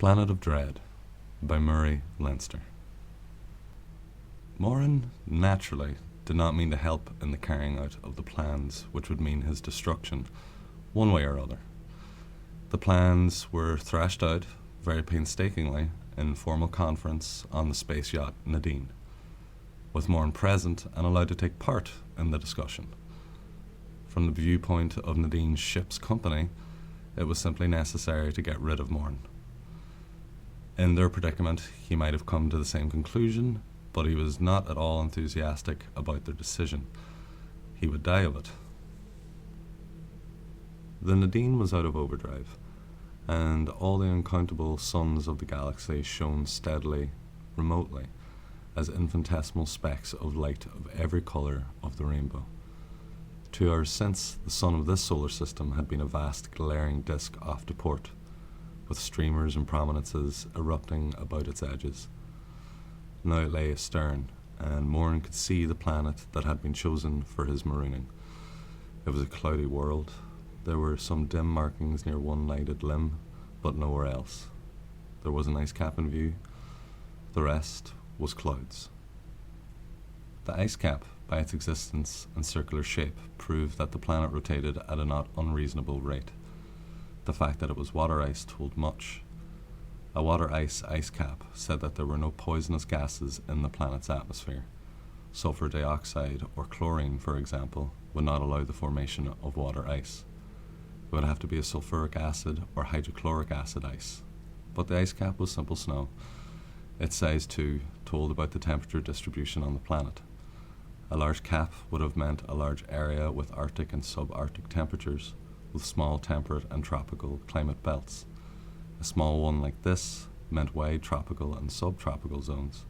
Planet of Dread by Leinster. Moran naturally did not mean to help in the carrying out of the plans which would mean his destruction, one way or other. The plans were thrashed out very painstakingly in formal conference on the space yacht Nadine, with Moran present and allowed to take part in the discussion. From the viewpoint of Nadine's ship's company, it was simply necessary to get rid of Moran. In their predicament, he might have come to the same conclusion, but he was not at all enthusiastic about their decision. He would die of it. The Nadine was out of overdrive, and all the uncountable suns of the galaxy shone steadily, remotely, as infinitesimal specks of light of every colour of the rainbow. 2 hours since, the sun of this solar system had been a vast glaring disk off to port, with streamers and prominences erupting about its edges. Now it lay astern, and Moran could see the planet that had been chosen for his marooning. It was a cloudy world. There were some dim markings near one lighted limb, but nowhere else. There was an ice cap in view. The rest was clouds. The ice cap, by its existence and circular shape, proved that the planet rotated at a not unreasonable rate. The fact that it was water ice told much. A water ice cap said that there were no poisonous gases in the planet's atmosphere. Sulfur dioxide or chlorine, for example, would not allow the formation of water ice. It would have to be a sulfuric acid or hydrochloric acid ice. But the ice cap was simple snow. Its size, too, told about the temperature distribution on the planet. A large cap would have meant a large area with Arctic and subarctic temperatures, with small temperate and tropical climate belts. A small one like this meant wide tropical and subtropical zones.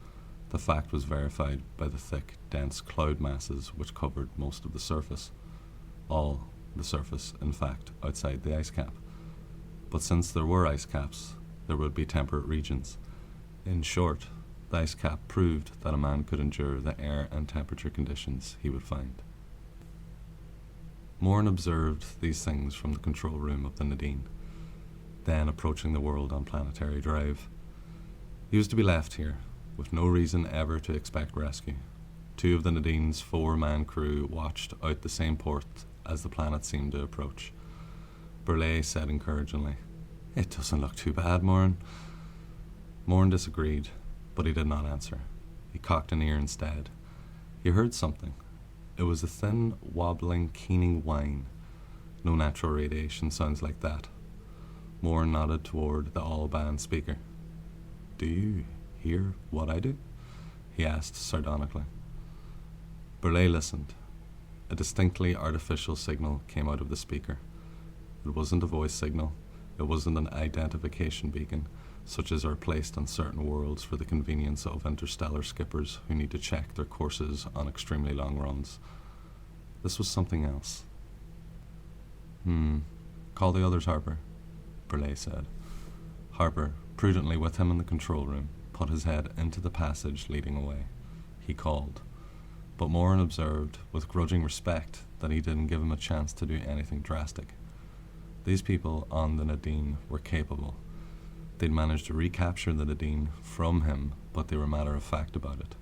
The fact was verified by the thick, dense cloud masses which covered most of the surface. All the surface, in fact, outside the ice cap. But since there were ice caps, there would be temperate regions. In short, the ice cap proved that a man could endure the air and temperature conditions he would find. Moran observed these things from the control room of the Nadine, then approaching the world on planetary drive. He was to be left here, with no reason ever to expect rescue. 2 of the Nadine's 4-man crew watched out the same port as the planet seemed to approach. Burleigh said encouragingly, "It doesn't look too bad, Moran." Moran disagreed, but he did not answer. He cocked an ear instead. He heard something. It was a thin, wobbling, keening whine. No natural radiation sounds like that. Moran nodded toward the all-band speaker. "Do you hear what I do?" he asked sardonically. Burleigh listened. A distinctly artificial signal came out of the speaker. It wasn't a voice signal. It wasn't an identification beacon, such as are placed on certain worlds for the convenience of interstellar skippers who need to check their courses on extremely long runs. This was something else. Call the others, Harper," Burleigh said. Harper, prudently with him in the control room, put his head into the passage leading away. He called, but Moran observed with grudging respect that he didn't give him a chance to do anything drastic. These people on the Nadine were capable. They'd managed to recapture the Nadine from him, but they were matter-of-fact about it.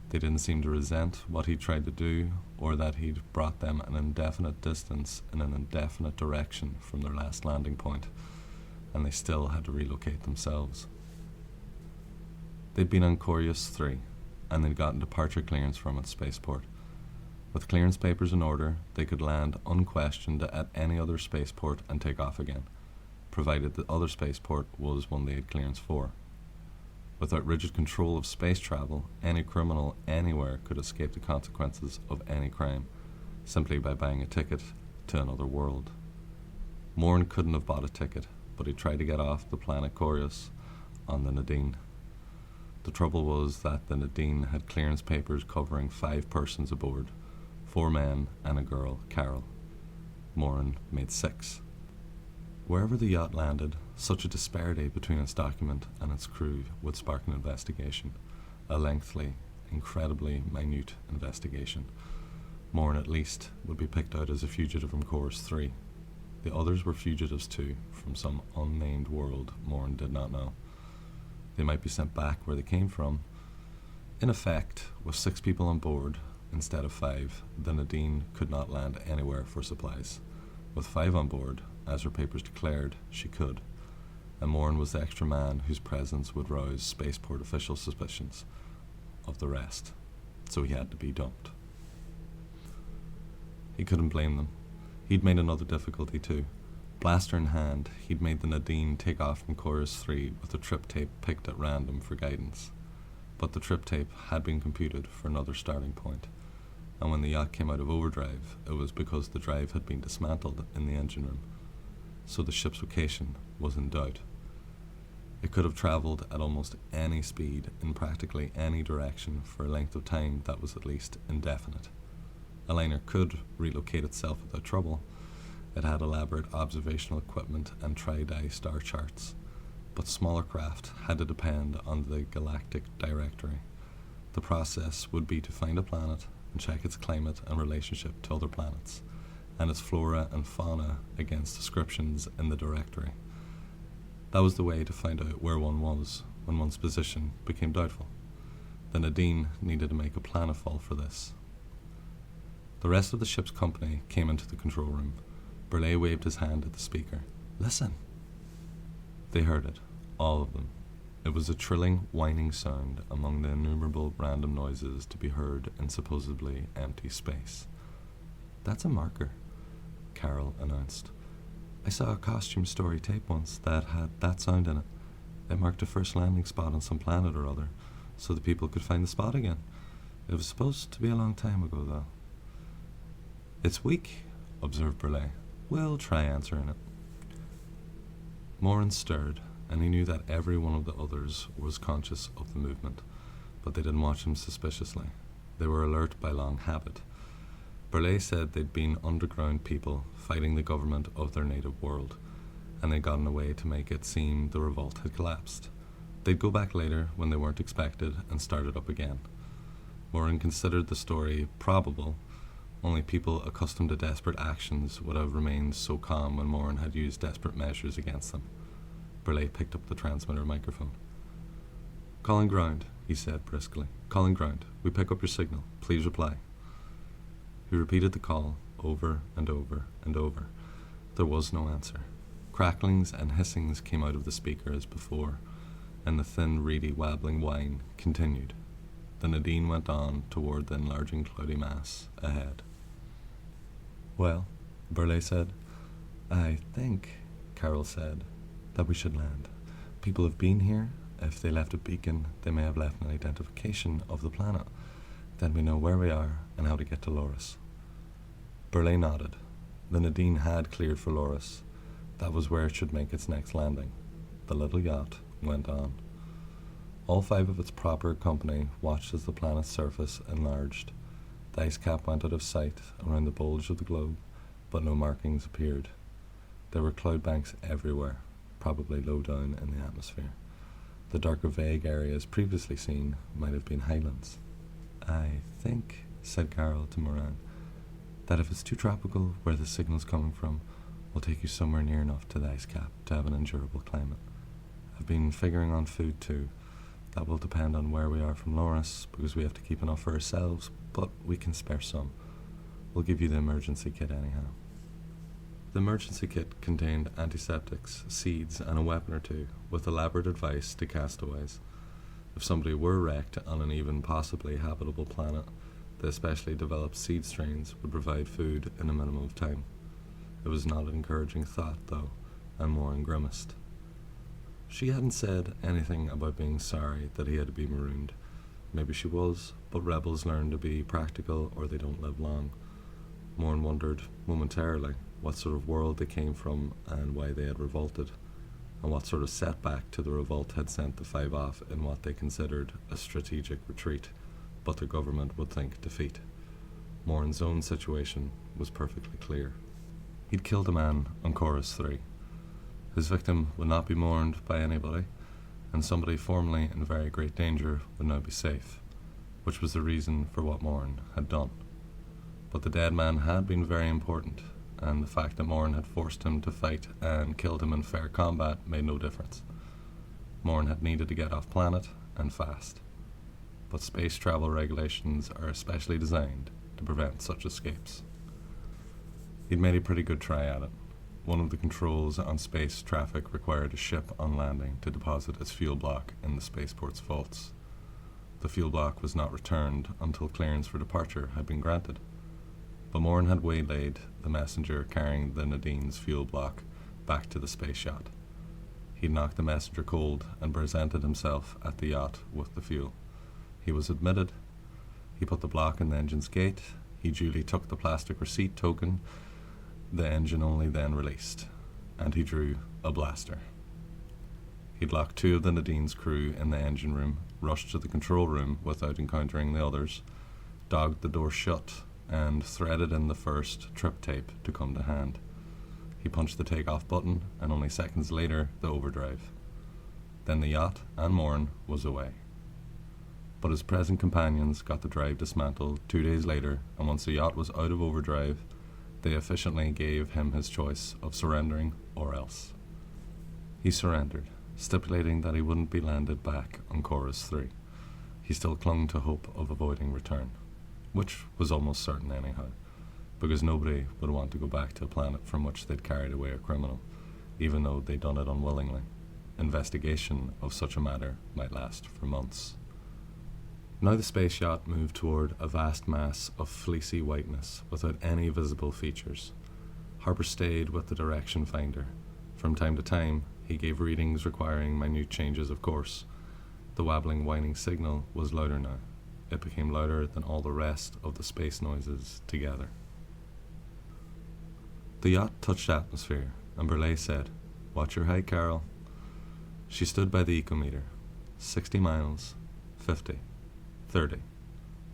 They didn't seem to resent what he'd tried to do, or that he'd brought them an indefinite distance in an indefinite direction from their last landing point, and they still had to relocate themselves. They'd been on Corius 3, and they'd gotten departure clearance from its spaceport. With clearance papers in order, they could land unquestioned at any other spaceport and take off again, provided the other spaceport was one they had clearance for. Without rigid control of space travel, any criminal anywhere could escape the consequences of any crime, simply by buying a ticket to another world. Moran couldn't have bought a ticket, but he tried to get off the planet Corius on the Nadine. The trouble was that the Nadine had clearance papers covering 5 persons aboard, 4 men and a girl, Carol. Moran made 6. Wherever the yacht landed, such a disparity between its document and its crew would spark an investigation, a lengthy, incredibly minute investigation. Moran, at least, would be picked out as a fugitive from Course 3. The others were fugitives too, from some unnamed world Moran did not know. They might be sent back where they came from. In effect, with 6 people on board instead of 5, the Nadine could not land anywhere for supplies. With 5 on board, as her papers declared, she could, and Moran was the extra man whose presence would rouse spaceport official suspicions of the rest, so he had to be dumped. He couldn't blame them. He'd made another difficulty too. Blaster in hand, he'd made the Nadine take off from Chorus 3 with a trip tape picked at random for guidance. But the trip tape had been computed for another starting point, and when the yacht came out of overdrive, it was because the drive had been dismantled in the engine room, so the ship's location was in doubt. It could have travelled at almost any speed in practically any direction for a length of time that was at least indefinite. A liner could relocate itself without trouble. It had elaborate observational equipment and tri-di star charts, but smaller craft had to depend on the galactic directory. The process would be to find a planet and check its climate and relationship to other planets, and its flora and fauna against descriptions in the directory. That was the way to find out where one was when one's position became doubtful. The Nadine needed to make a planetfall for this. The rest of the ship's company came into the control room. Burleigh waved his hand at the speaker. "Listen!" They heard it, all of them. It was a trilling, whining sound among the innumerable random noises to be heard in supposedly empty space. "That's a marker," Carol announced. "I saw a costume story tape once that had that sound in it. It marked a first landing spot on some planet or other, so the people could find the spot again. It was supposed to be a long time ago, though." "It's weak," observed Burleigh. "We'll try answering it." Moran stirred, and he knew that every one of the others was conscious of the movement, but they didn't watch him suspiciously. They were alert by long habit. Burleigh said they'd been underground people fighting the government of their native world, and they'd gotten away to make it seem the revolt had collapsed. They'd go back later when they weren't expected and start it up again. Moran considered the story probable. Only people accustomed to desperate actions would have remained so calm when Moran had used desperate measures against them. Burleigh picked up the transmitter microphone. "Calling ground," he said briskly. "Calling ground. We pick up your signal. Please reply." He repeated the call over and over and over. There was no answer. Cracklings and hissings came out of the speaker as before, and the thin, reedy, wabbling whine continued. The Nadine went on toward the enlarging cloudy mass ahead. "Well," Burleigh said. "I think," Carol said, "that we should land. People have been here. If they left a beacon, they may have left an identification of the planet. Then we know where we are and how to get to Loris." Burleigh nodded. The Nadine had cleared for Loris. That was where it should make its next landing. The little yacht went on. All 5 of its proper company watched as the planet's surface enlarged. The ice cap went out of sight around the bulge of the globe, but no markings appeared. There were cloud banks everywhere, probably low down in the atmosphere. The darker vague areas previously seen might have been highlands. "I think," said Carol to Moran, "that if it's too tropical where the signal's coming from, we'll take you somewhere near enough to the ice cap to have an endurable climate. I've been figuring on food too. That will depend on where we are from Loris, because we have to keep enough for ourselves, but we can spare some. We'll give you the emergency kit anyhow." The emergency kit contained antiseptics, seeds, and a weapon or two, with elaborate advice to castaways. If somebody were wrecked on an even possibly habitable planet, the especially developed seed strains would provide food in a minimum of time. It was not an encouraging thought, though, and Moran grimaced. She hadn't said anything about being sorry that he had to be marooned. Maybe she was, but rebels learn to be practical or they don't live long. Moran wondered, momentarily, what sort of world they came from and why they had revolted, and what sort of setback to the revolt had sent the 5 off in what they considered a strategic retreat, but their government would think defeat. Moran's own situation was perfectly clear. He'd killed a man on Chorus 3. His victim would not be mourned by anybody, and somebody formerly in very great danger would now be safe, which was the reason for what Moran had done. But the dead man had been very important, and the fact that Moran had forced him to fight and killed him in fair combat made no difference. Moran had needed to get off planet, and fast. But space travel regulations are especially designed to prevent such escapes. He'd made a pretty good try at it. One of the controls on space traffic required a ship on landing to deposit its fuel block in the spaceport's vaults. The fuel block was not returned until clearance for departure had been granted. But Moran had waylaid the messenger carrying the Nadine's fuel block back to the space yacht. He'd knocked the messenger cold and presented himself at the yacht with the fuel. He was admitted. He put the block in the engine's gate. He duly took the plastic receipt token. The engine only then released, and he drew a blaster. He'd locked 2 of the Nadine's crew in the engine room, rushed to the control room without encountering the others, dogged the door shut, and threaded in the first trip tape to come to hand. He punched the take-off button, and only seconds later, the overdrive. Then the yacht, and Moran, was away. But his present companions got the drive dismantled 2 days later, and once the yacht was out of overdrive, they efficiently gave him his choice of surrendering or else. He surrendered, stipulating that he wouldn't be landed back on Chorus 3. He still clung to hope of avoiding return, which was almost certain anyhow, because nobody would want to go back to a planet from which they'd carried away a criminal, even though they'd done it unwillingly. Investigation of such a matter might last for months. Now the space yacht moved toward a vast mass of fleecy whiteness without any visible features. Harper stayed with the direction finder. From time to time, he gave readings requiring minute changes of course. The wabbling, whining signal was louder now. It became louder than all the rest of the space noises together. The yacht touched atmosphere, and Burleigh said, "Watch your height, Carol." She stood by the ecometer. 60 miles, 50. 30.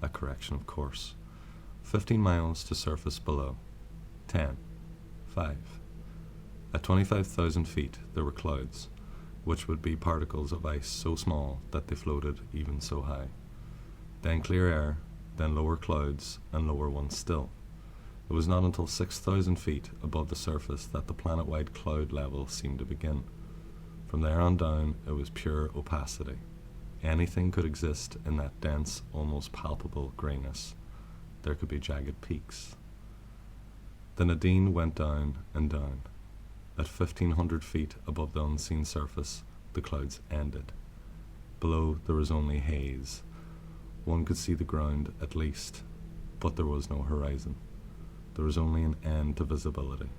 A correction of course. 15 miles to surface below. 10. 5. At 25,000 feet there were clouds, which would be particles of ice so small that they floated even so high. Then clear air, then lower clouds, and lower ones still. It was not until 6,000 feet above the surface that the planet-wide cloud level seemed to begin. From there on down it was pure opacity. Anything could exist in that dense, almost palpable greyness. There could be jagged peaks. The Nadine went down and down. At 1,500 feet above the unseen surface, the clouds ended. Below there was only haze. One could see the ground at least, but there was no horizon. There was only an end to visibility.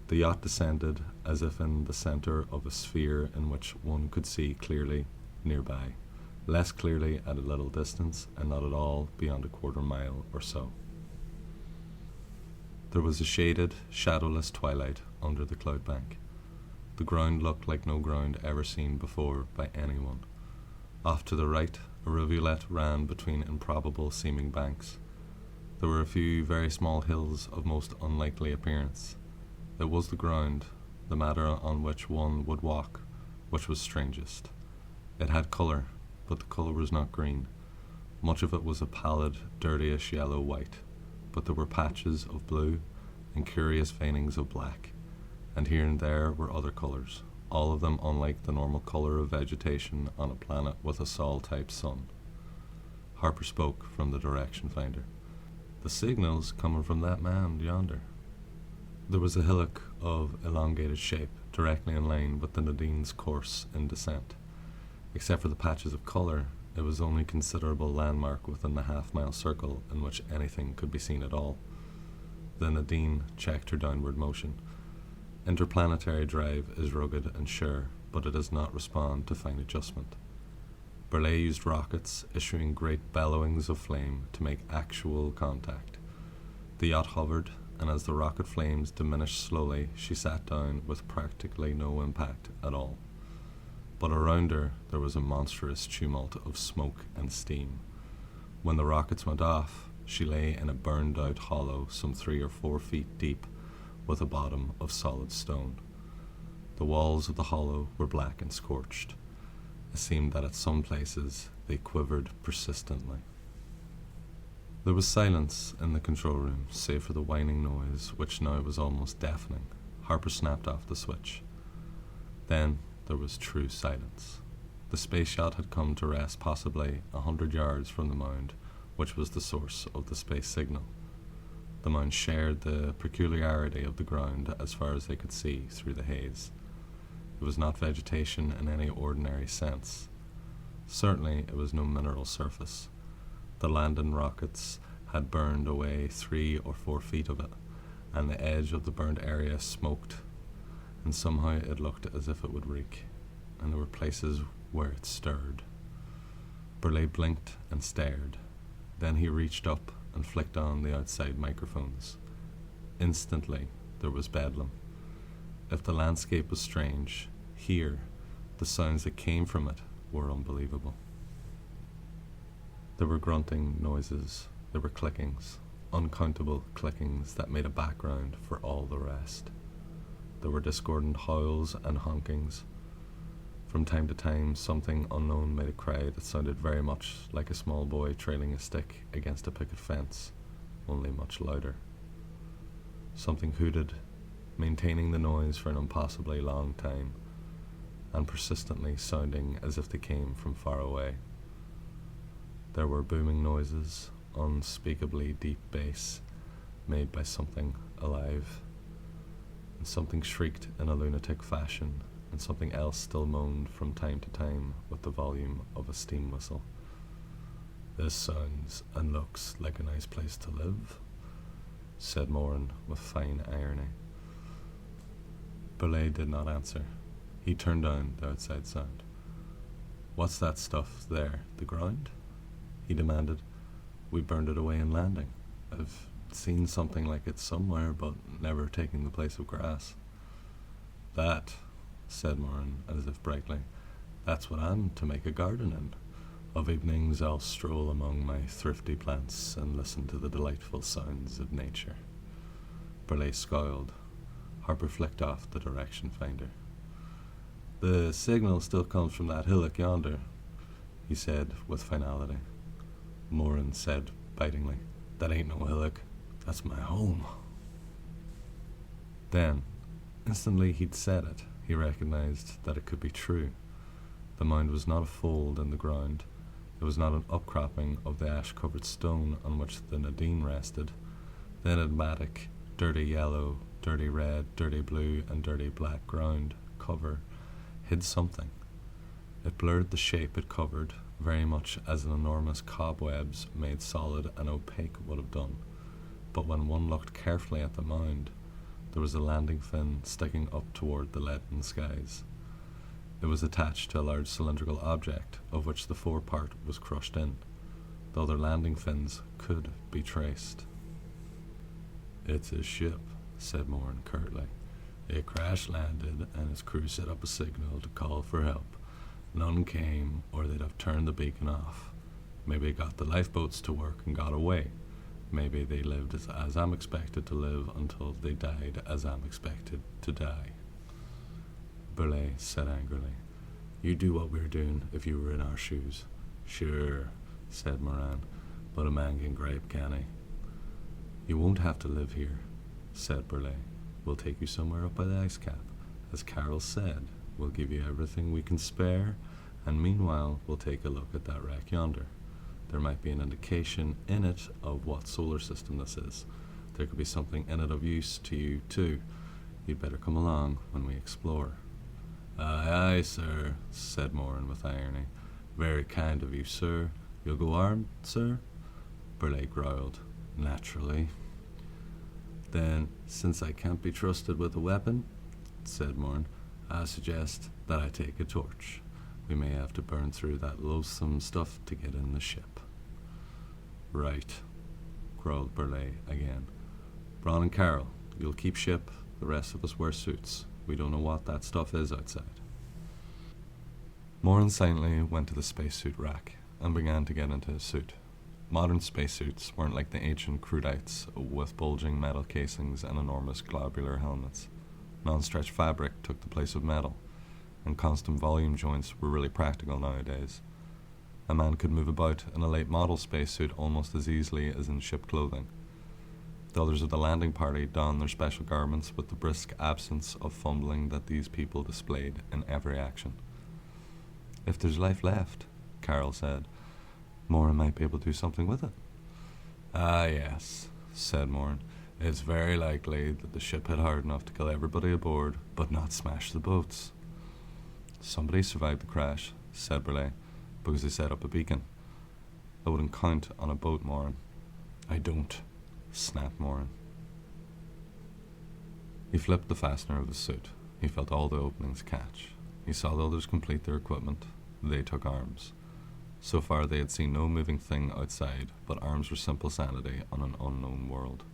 The yacht descended as if in the centre of a sphere in which one could see clearly nearby, less clearly at a little distance, and not at all beyond a quarter mile or so. There was a shaded, shadowless twilight under the cloud bank. The ground looked like no ground ever seen before by anyone. Off to the right, a rivulet ran between improbable seeming banks. There were a few very small hills of most unlikely appearance. It was the ground, the matter on which one would walk, which was strangest. It had colour, but the colour was not green. Much of it was a pallid, dirtyish yellow-white, but there were patches of blue and curious veinings of black, and here and there were other colours, all of them unlike the normal colour of vegetation on a planet with a Sol-type sun. Harper spoke from the direction finder. "The signal's coming from that mound yonder." There was a hillock of elongated shape directly in line with the Nadine's course in descent. Except for the patches of colour, it was the only considerable landmark within the half-mile circle in which anything could be seen at all. The Nadine checked her downward motion. Interplanetary drive is rugged and sure, but it does not respond to fine adjustment. Burleigh used rockets, issuing great bellowings of flame to make actual contact. The yacht hovered, and as the rocket flames diminished slowly, she sat down with practically no impact at all. But around her there was a monstrous tumult of smoke and steam. When the rockets went off, she lay in a burned-out hollow some 3 or 4 feet deep, with a bottom of solid stone. The walls of the hollow were black and scorched. It seemed that at some places they quivered persistently. There was silence in the control room, save for the whining noise, which now was almost deafening. Harper snapped off the switch. Then there was true silence. The space yacht had come to rest possibly 100 yards from the mound, which was the source of the space signal. The mound shared the peculiarity of the ground as far as they could see through the haze. It was not vegetation in any ordinary sense. Certainly it was no mineral surface. The Landon rockets had burned away 3 or 4 feet of it, and the edge of the burnt area smoked, and somehow it looked as if it would reek, and there were places where it stirred. Burleigh blinked and stared. Then he reached up and flicked on the outside microphones. Instantly there was bedlam. If the landscape was strange, here, the sounds that came from it were unbelievable. There were grunting noises, there were clickings, uncountable clickings that made a background for all the rest. There were discordant howls and honkings. From time to time, something unknown made a cry that sounded very much like a small boy trailing a stick against a picket fence, only much louder. Something hooted, maintaining the noise for an impossibly long time, and persistently sounding as if they came from far away. There were booming noises, unspeakably deep bass, made by something alive, and something shrieked in a lunatic fashion, and something else still moaned from time to time with the volume of a steam whistle. "This sounds and looks like a nice place to live," said Moran with fine irony. Burleigh did not answer. He turned down the outside sound. "What's that stuff there, the ground?" he demanded. "We burned it away in landing. I've seen something like it somewhere, but never taking the place of grass." "That," said Moran, as if brightly, "that's what I'm to make a garden in. Of evenings I'll stroll among my thrifty plants and listen to the delightful sounds of nature." Burleigh scowled. Harper flicked off the direction finder. "The signal still comes from that hillock yonder," he said with finality. Moran said bitingly, "That ain't no hillock. That's my home." Then, instantly he'd said it, he recognized that it could be true. The mound was not a fold in the ground. It was not an upcropping of the ash-covered stone on which the Nadine rested. The enigmatic, dirty yellow, dirty red, dirty blue, and dirty black ground cover hid something. It blurred the shape it covered, very much as an enormous cobwebs made solid and opaque would have done. But when one looked carefully at the mound, there was a landing fin sticking up toward the leaden skies. It was attached to a large cylindrical object, of which the forepart was crushed in. The other landing fins could be traced. "It's a ship," said Moran curtly. "It crash-landed, and its crew set up a signal to call for help. None came, or they'd have turned the beacon off. Maybe they got the lifeboats to work and got away. Maybe they lived as I'm expected to live until they died as I'm expected to die." Burleigh said angrily, "You'd do what we're doing if you were in our shoes." "Sure," said Moran, "but a man can gripe, can he?" "You won't have to live here," said Burleigh. "We'll take you somewhere up by the ice cap. As Carol said, we'll give you everything we can spare, and meanwhile we'll take a look at that wreck yonder. There might be an indication in it of what solar system this is. There could be something in it of use to you too. You'd better come along when we explore." "Aye, aye, sir," said Moran with irony. "Very kind of you, sir. You'll go armed, sir?" Burleigh growled. "Naturally." "Then, since I can't be trusted with a weapon," said Moran, "I suggest that I take a torch. We may have to burn through that loathsome stuff to get in the ship." "Right," growled Burleigh again. "Bron and Carol, you'll keep ship. The rest of us wear suits. We don't know what that stuff is outside." Moran silently went to the spacesuit rack and began to get into his suit. Modern spacesuits weren't like the ancient crudites with bulging metal casings and enormous globular helmets. Non-stretch fabric took the place of metal, and constant volume joints were really practical nowadays. A man could move about in a late model spacesuit almost as easily as in ship clothing. The others of the landing party donned their special garments with the brisk absence of fumbling that these people displayed in every action. "If there's life left," Carol said, "Moran might be able to do something with it." "Ah, yes," said Moran. "It's very likely that the ship hit hard enough to kill everybody aboard, but not smash the boats." "Somebody survived the crash," said Burleigh, "because they set up a beacon. I wouldn't count on a boat, Moran." "I don't," snapped Moran. He flipped the fastener of his suit. He felt all the openings catch. He saw the others complete their equipment. They took arms. So far they had seen no moving thing outside, but arms were simple sanity on an unknown world.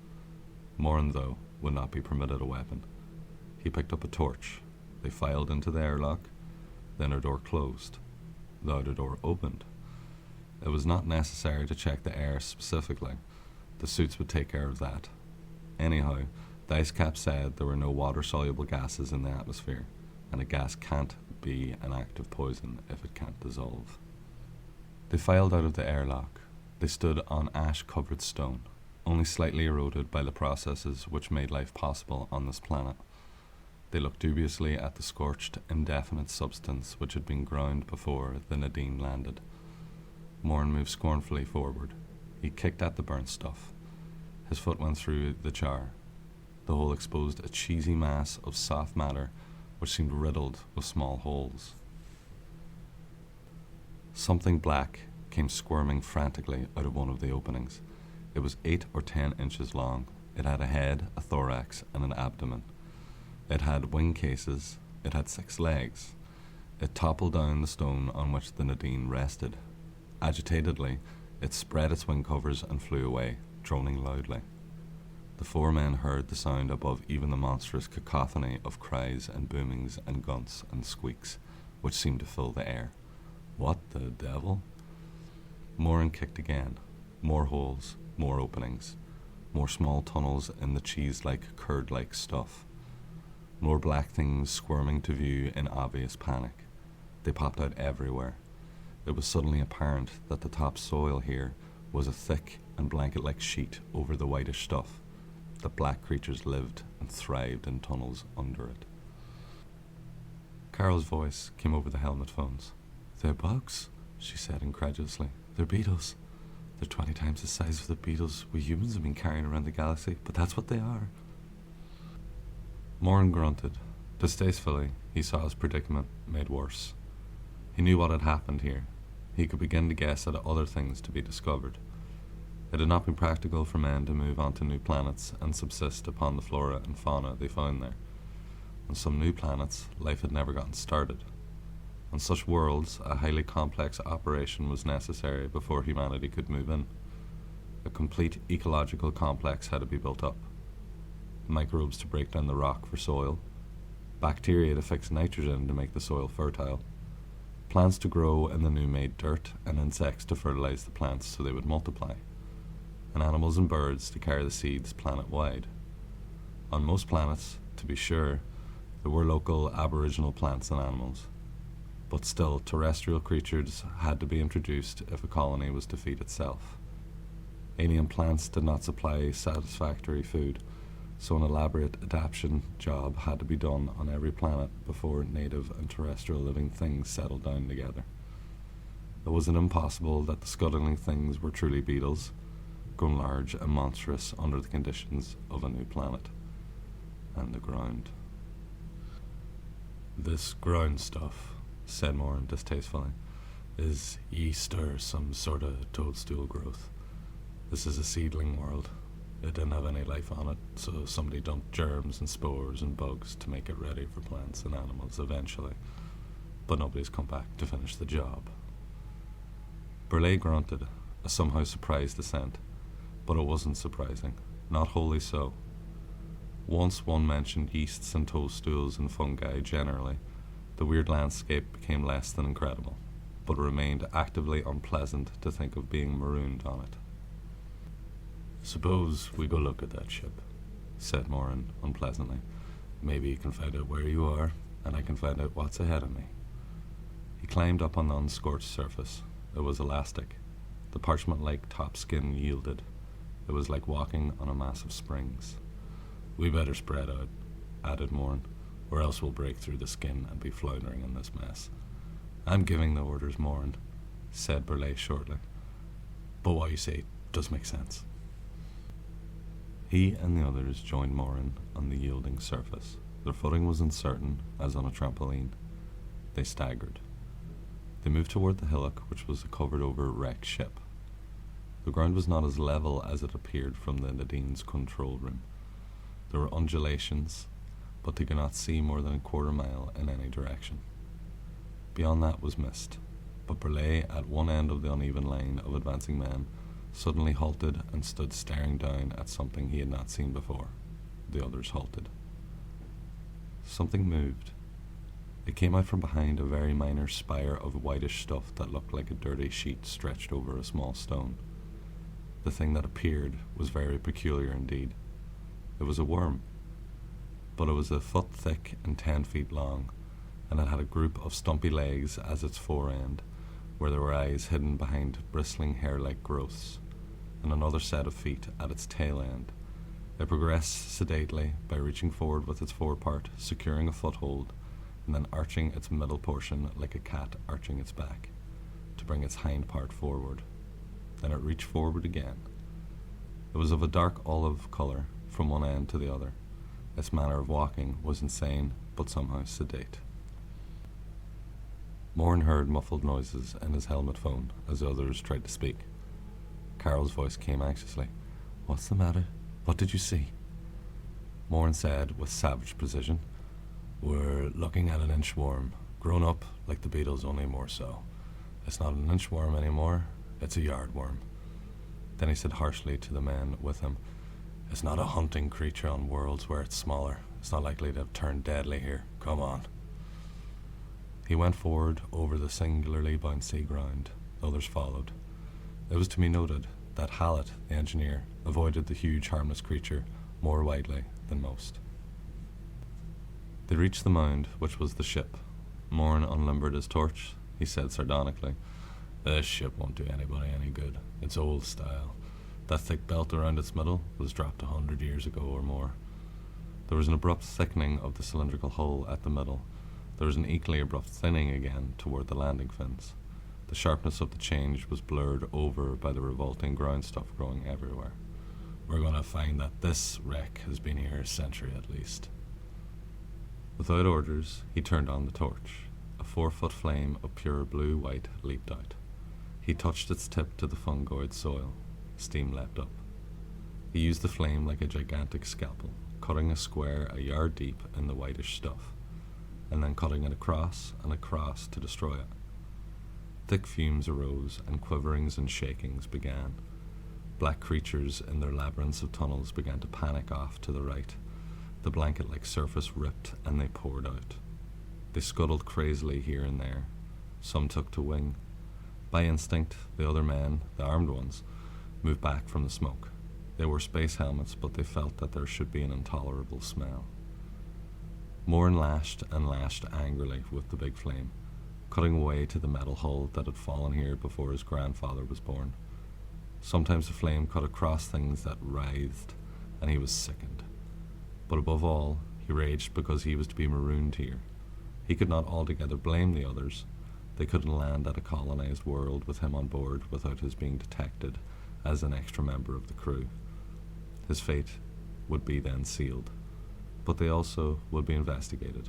Moran, though, would not be permitted a weapon. He picked up a torch. They filed into the airlock. Then a door closed. The outer door opened. It was not necessary to check the air specifically. The suits would take care of that. Anyhow, the ice cap said there were no water-soluble gases in the atmosphere, and a gas can't be an active poison if it can't dissolve. They filed out of the airlock. They stood on ash-covered stone, only slightly eroded by the processes which made life possible on this planet. They looked dubiously at the scorched, indefinite substance which had been ground before the Nadine landed. Moran moved scornfully forward. He kicked at the burnt stuff. His foot went through the char. The hole exposed a cheesy mass of soft matter which seemed riddled with small holes. Something black came squirming frantically out of one of the openings. It was 8 or 10 inches long. It had a head, a thorax, and an abdomen. It had wing cases. It had 6 legs. It toppled down the stone on which the Nadine rested. Agitatedly, it spread its wing covers and flew away, droning loudly. The 4 men heard the sound above even the monstrous cacophony of cries and boomings and grunts and squeaks, which seemed to fill the air. What the devil? Moran kicked again. More holes, more openings, more small tunnels in the cheese-like, curd-like stuff. More black things squirming to view in obvious panic. They popped out everywhere. It was suddenly apparent that the top soil here was a thick and blanket-like sheet over the whitish stuff. The black creatures lived and thrived in tunnels under it. Carol's voice came over the helmet phones. "They're bugs," she said incredulously. "They're beetles. They're 20 times the size of the beetles we humans have been carrying around the galaxy, but that's what they are." Moran grunted. Distastefully, he saw his predicament made worse. He knew what had happened here. He could begin to guess at other things to be discovered. It had not been practical for men to move on to new planets and subsist upon the flora and fauna they found there. On some new planets, life had never gotten started. On such worlds, a highly complex operation was necessary before humanity could move in. A complete ecological complex had to be built up. Microbes to break down the rock for soil, bacteria to fix nitrogen to make the soil fertile, plants to grow in the new-made dirt, and insects to fertilize the plants so they would multiply, and animals and birds to carry the seeds planet-wide. On most planets, to be sure, there were local aboriginal plants and animals, but still terrestrial creatures had to be introduced if a colony was to feed itself. Alien plants did not supply satisfactory food, so an elaborate adaptation job had to be done on every planet before native and terrestrial living things settled down together. It wasn't impossible that the scuttling things were truly beetles, grown large and monstrous under the conditions of a new planet and the ground. "This ground stuff," said Moran distastefully, "is yeast or some sort of toadstool growth. This is a seedling world. It didn't have any life on it, so somebody dumped germs and spores and bugs to make it ready for plants and animals eventually. But nobody's come back to finish the job." Burleigh grunted, a somehow surprised assent, but it wasn't surprising, not wholly so. Once one mentioned yeasts and toadstools and fungi generally, the weird landscape became less than incredible, but it remained actively unpleasant to think of being marooned on it. "Suppose we go look at that ship," said Moran unpleasantly. "Maybe you can find out where you are, and I can find out what's ahead of me." He climbed up on the unscorched surface. It was elastic. The parchment-like top skin yielded. It was like walking on a mass of springs. "We better spread out," added Morin, "or else we'll break through the skin and be floundering in this mess." "I'm giving the orders, Morin," said Burleigh shortly. "But what you say does make sense." He and the others joined Morin on the yielding surface. Their footing was uncertain, as on a trampoline. They staggered. They moved toward the hillock, which was a covered-over wrecked ship. The ground was not as level as it appeared from the Nadine's control room. There were undulations, but they could not see more than a quarter mile in any direction. Beyond that was mist, but Burleigh, at one end of the uneven line of advancing men, suddenly halted and stood staring down at something he had not seen before. The others halted. Something moved. It came out from behind a very minor spire of whitish stuff that looked like a dirty sheet stretched over a small stone. The thing that appeared was very peculiar indeed. It was a worm, but it was a foot thick and 10 feet long, and it had a group of stumpy legs as its fore end, where there were eyes hidden behind bristling hair-like growths, and another set of feet at its tail end. It progressed sedately by reaching forward with its forepart, securing a foothold, and then arching its middle portion like a cat arching its back, to bring its hind part forward. Then it reached forward again. It was of a dark olive colour from one end to the other. Its manner of walking was insane, but somehow sedate. Morin heard muffled noises in his helmet phone as the others tried to speak. Carol's voice came anxiously. "What's the matter? What did you see?" Morin said with savage precision, "We're looking at an inchworm, grown up like the beetles, only more so. It's not an inchworm anymore, it's a yardworm." Then he said harshly to the men with him, "It's not a hunting creature on worlds where it's smaller. It's not likely to have turned deadly here. Come on." He went forward over the singularly bouncy ground. Others followed. It was to be noted that Hallett, the engineer, avoided the huge harmless creature more widely than most. They reached the mound, which was the ship. Morin unlimbered his torch. He said sardonically, "This ship won't do anybody any good. It's old style. That thick belt around its middle was dropped 100 years ago or more." There was an abrupt thickening of the cylindrical hull at the middle. There was an equally abrupt thinning again toward the landing fins. The sharpness of the change was blurred over by the revolting ground stuff growing everywhere. "We're going to find that this wreck has been here a century at least." Without orders, he turned on the torch. A 4-foot flame of pure blue-white leaped out. He touched its tip to the fungoid soil. Steam leapt up. He used the flame like a gigantic scalpel, cutting a square a yard deep in the whitish stuff, and then cutting it across and across to destroy it. Thick fumes arose, and quiverings and shakings began. Black creatures in their labyrinths of tunnels began to panic off to the right. The blanket-like surface ripped, and they poured out. They scuttled crazily here and there. Some took to wing. By instinct, the other men, the armed ones, moved back from the smoke. They wore space helmets, but they felt that there should be an intolerable smell. Morin lashed and lashed angrily with the big flame, cutting away to the metal hull that had fallen here before his grandfather was born. Sometimes the flame cut across things that writhed, and he was sickened. But above all, he raged because he was to be marooned here. He could not altogether blame the others. They couldn't land at a colonized world with him on board without his being detected as an extra member of the crew. His fate would be then sealed, but they also would be investigated.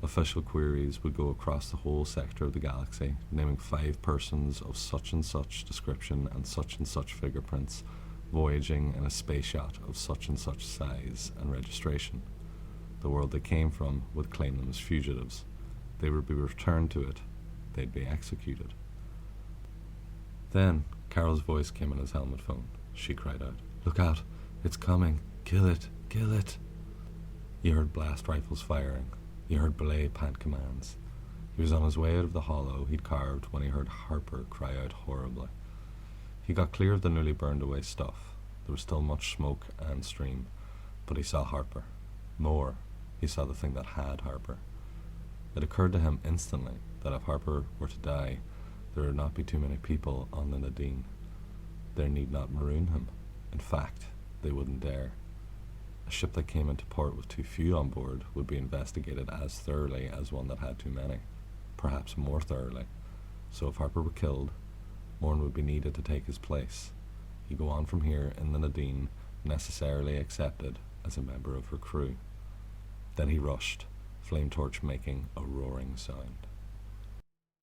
Official queries would go across the whole sector of the galaxy, naming 5 persons of such and such description and such fingerprints, voyaging in a space yacht of such and such size and registration. The world they came from would claim them as fugitives. They would be returned to it. They'd be executed. Then Carol's voice came in his helmet phone. She cried out, "Look out! It's coming! Kill it! Kill it!" He heard blast rifles firing. He heard Burleigh pant commands. He was on his way out of the hollow he'd carved when he heard Harper cry out horribly. He got clear of the newly burned away stuff. There was still much smoke and steam, but he saw Harper. More, he saw the thing that had Harper. It occurred to him instantly that if Harper were to die, there would not be too many people on the Nadine. There need not maroon him. In fact, they wouldn't dare. A ship that came into port with too few on board would be investigated as thoroughly as one that had too many, perhaps more thoroughly. So if Harper were killed, Morn would be needed to take his place. He'd go on from here in the Nadine, necessarily accepted as a member of her crew. Then he rushed, flame torch making a roaring sound.